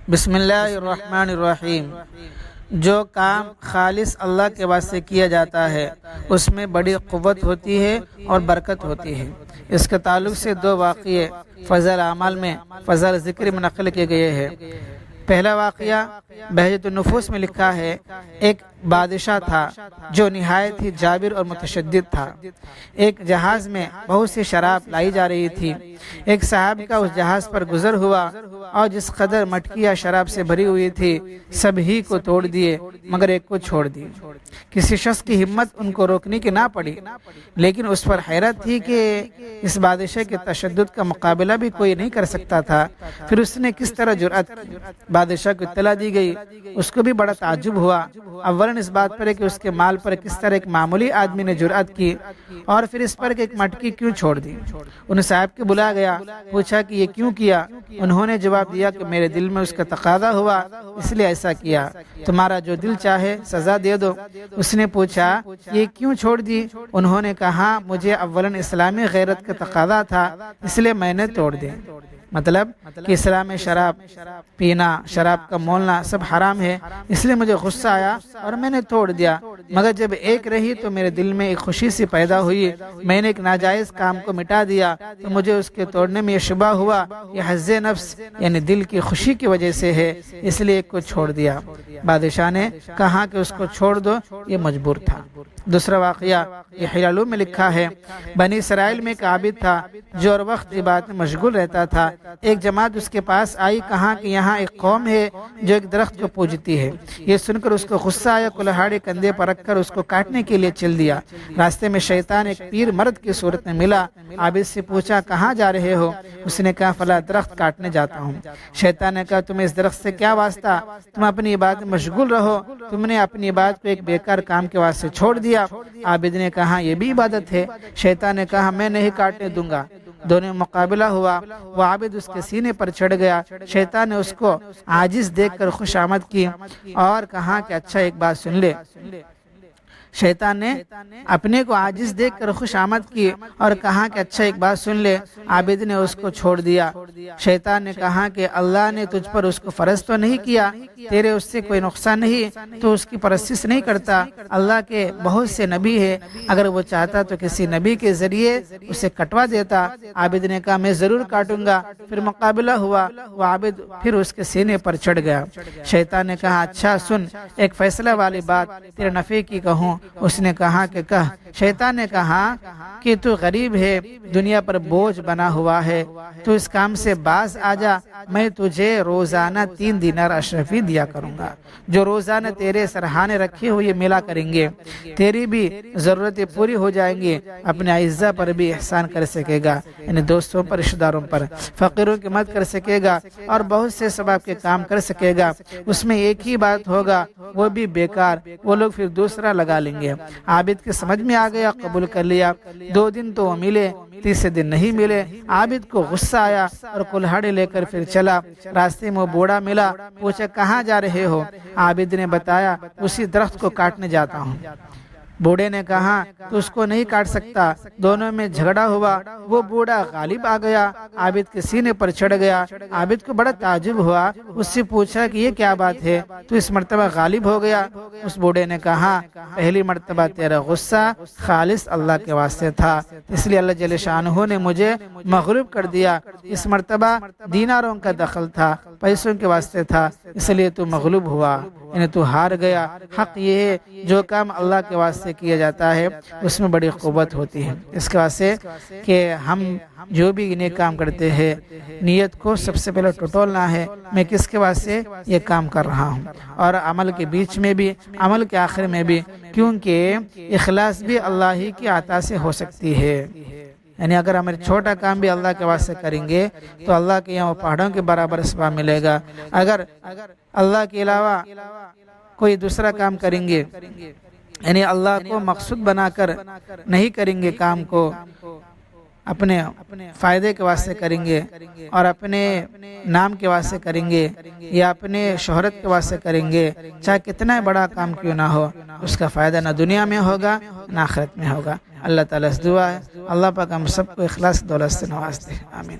بسم اللہ الرحمن الرحیم۔ جو کام خالص اللہ کے واسطے کیا جاتا ہے اس میں بڑی قوت ہوتی ہے اور برکت ہوتی ہے۔ اس کے تعلق سے دو واقعے فضل اعمال میں فضل ذکر میں نقل کیے گئے ہیں۔ پہلا واقعہ بہجت النفوس میں لکھا ہے، ایک بادشاہ تھا جو نہایت ہی جابر اور متشدد تھا۔ ایک جہاز میں بہت سی شراب لائی جا رہی تھی۔ ایک صاحب کا اس جہاز پر گزر ہوا اور جس قدر مٹکیاں شراب سے بھری ہوئی تھی سب ہی کو توڑ دیے مگر ایک کو چھوڑ دی۔ کسی شخص کی ہمت ان کو روکنے کی نہ پڑی، لیکن اس پر حیرت تھی کہ اس بادشاہ کے تشدد کا مقابلہ بھی کوئی نہیں کر سکتا تھا۔ پھر اس نے کس طرح جرأت کی؟ بادشاہ کو اطلاع دی گئی، اس کو بھی بڑا تعجب ہوا۔ اولاً اس بات پر ہے کہ اس کے مال پر کس طرح ایک معمولی آدمی نے جرأت کی، اور پھر اس پر کہ ایک مٹکی کیوں چھوڑ دی۔ ان صاحب کے بلایا گیا، پوچھا کہ یہ کیوں کیا؟ انہوں نے جواب دیا کہ میرے دل میں اس کا تقاضا ہوا اس لیے ایسا کیا، تمہارا جو دل چاہے سزا دے دو۔ اس نے پوچھا یہ کیوں چھوڑ دی؟ انہوں نے کہا مجھے اولاً اسلامی غیرت کا تقاضا تھا اس لیے میں نے توڑ دی۔ مطلب کہ اسلام میں شراب پینا، شراب کا مولنا سب حرام ہے، اس لیے مجھے غصہ آیا اور میں نے توڑ دیا، مگر جب ایک رہی تو میرے دل میں ایک خوشی سی پیدا ہوئی، میں نے ایک ناجائز کام کو مٹا دیا تو مجھے اس کے توڑنے میں یہ شبہ ہوا یہ حظ نفس یعنی دل کی خوشی کی وجہ سے ہے، اس لیے ایک کو چھوڑ دیا۔ بادشاہ نے کہا کہ اس کو چھوڑ دو، یہ مجبور تھا۔ دوسرا واقعہ یہ حلال علوم میں لکھا ہے، بنی اسرائیل میں ایک عابد تھا جو ہر وقت عبادت میں مشغول رہتا تھا۔ ایک جماعت اس کے پاس آئی، کہا کہ یہاں ایک قوم ہے جو ایک درخت کو پوجتی ہے۔ یہ سن کر اس کو غصہ آیا، کلہاڑی کندھے پر رکھ کر اس کو کاٹنے کے لیے چل دیا۔ راستے میں شیطان ایک پیر مرد کی صورت میں ملا، عابد سے پوچھا کہاں جا رہے ہو؟ اس نے کہا فلاں درخت کاٹنے جاتا ہوں۔ شیطان نے کہا تمہیں اس درخت سے کیا واسطہ؟ تم اپنی عبادت میں مشغول رہو، تم نے اپنی عبادت کو ایک بیکار کام کے واسطے چھوڑ دیا۔ عابد نے کہا یہ بھی عبادت ہے۔ شیطان نے کہا میں نہیں کاٹنے دوں گا۔ دونوں میں مقابلہ ہوا، وہ عابد اس کے سینے پر چڑھ گیا۔ شیطان نے اس کو عاجز دیکھ کر خوش آمد کی اور کہا کہ اچھا ایک بات سن لے۔ شیطان نے اپنے کو عاجز دیکھ کر خوش آمد کی اور کہا کہ اچھا ایک بات سن لے۔ عابد نے اس کو چھوڑ دیا۔ شیطان نے کہا کہ اللہ نے تجھ پر اس کو فرض تو نہیں کیا، تیرے اس سے کوئی نقصان نہیں، تو اس کی پرستش نہیں کرتا۔ اللہ کے بہت سے نبی ہیں، اگر وہ چاہتا تو کسی نبی کے ذریعے اسے کٹوا دیتا۔ عابد نے کہا میں ضرور کاٹوں گا۔ پھر مقابلہ ہوا، وہ عابد پھر اس کے سینے پر چڑھ گیا۔ شیطان نے کہا اچھا سن، ایک فیصلہ والی بات تیرے نفع کی کہوں۔ اس نے کہا کہ کہہ۔ شیطان نے کہا کہ تو غریب ہے، دنیا پر بوجھ بنا ہوا ہے، تو اس کام سے باز آ جا، میں تجھے روزانہ 3 دینار اشرفی دیا کروں گا، جو روزانہ تیرے سرحانے رکھے ہوئے ملا کریں گے، تیری بھی ضرورتیں پوری ہو جائیں گی، اپنے اعزہ پر بھی احسان کر سکے گا، یعنی دوستوں پر، رشتہ داروں پر، فقیروں کی مدد کر سکے گا اور بہت سے ثواب کے کام کر سکے گا۔ اس میں ایک ہی بات ہوگا وہ بھی بیکار، وہ لوگ پھر دوسرا لگا لیں گے۔ عابد کے سمجھ میں آ گیا، قبول کر لیا۔ 2 دن تو وہ ملے، تیسرے دن نہیں ملے۔ عابد کو غصہ آیا اور کلہاڑی لے کر پھر چلا۔ راستے میں وہ بوڑھا ملا، پوچھا کہاں جا رہے ہو؟ عابد نے بتایا اسی درخت کو کاٹنے جاتا ہوں۔ بوڑھے نے کہا تو اس کو نہیں کاٹ سکتا۔ دونوں میں جھگڑا ہوا، وہ بوڑھا غالب آ گیا، عابد کے سینے پر چڑھ گیا۔ عابد کو بڑا تعجب ہوا، اس سے پوچھا کہ یہ کیا بات ہے، تو اس مرتبہ غالب ہو گیا۔ اس بوڑھے نے کہا پہلی مرتبہ تیرا غصہ خالص اللہ کے واسطے تھا، اس لیے اللہ جل شانہ نے مجھے مغلوب کر دیا۔ اس مرتبہ دیناروں کا دخل تھا، پیسوں کے واسطے تھا، اس لیے تو مغلوب ہوا، یعنی تو ہار گیا۔ حق یہ ہے جو کام اللہ کے واسطے کیا جاتا ہے اس میں بڑی قوت ہوتی ہے۔ اس کے واسطے کہ ہم جو بھی انہیں کام کرتے ہیں نیت کو سب سے پہلے ٹٹولنا ہے، میں کس کے واسطے یہ کام کر رہا ہوں، اور عمل کے بیچ میں بھی، عمل کے آخر میں بھی، کیونکہ اخلاص بھی اللہ ہی کی عطا سے ہو سکتی ہے۔ یعنی اگر ہمارے چھوٹا کام بھی اللہ کے واسطے کریں گے تو اللہ کے یہاں وہ پہاڑوں کے برابر ثواب ملے گا۔ اگر اللہ کے علاوہ کوئی دوسرا کام کریں گے، یعنی اللہ کو مقصود بنا کر نہیں کریں گے، کام کو اپنے فائدے کے واسطے کریں گے اور اپنے نام کے واسطے کریں گے یا اپنے شہرت کے واسطے کریں گے، چاہے کتنا بڑا کام کیوں نہ ہو، اس کا فائدہ نہ دنیا میں ہوگا نہ آخرت میں ہوگا۔ اللہ تعالیٰ سے دعا ہے اللہ پاک ہم سب کو اخلاص دولت سے نواز دے، آمین۔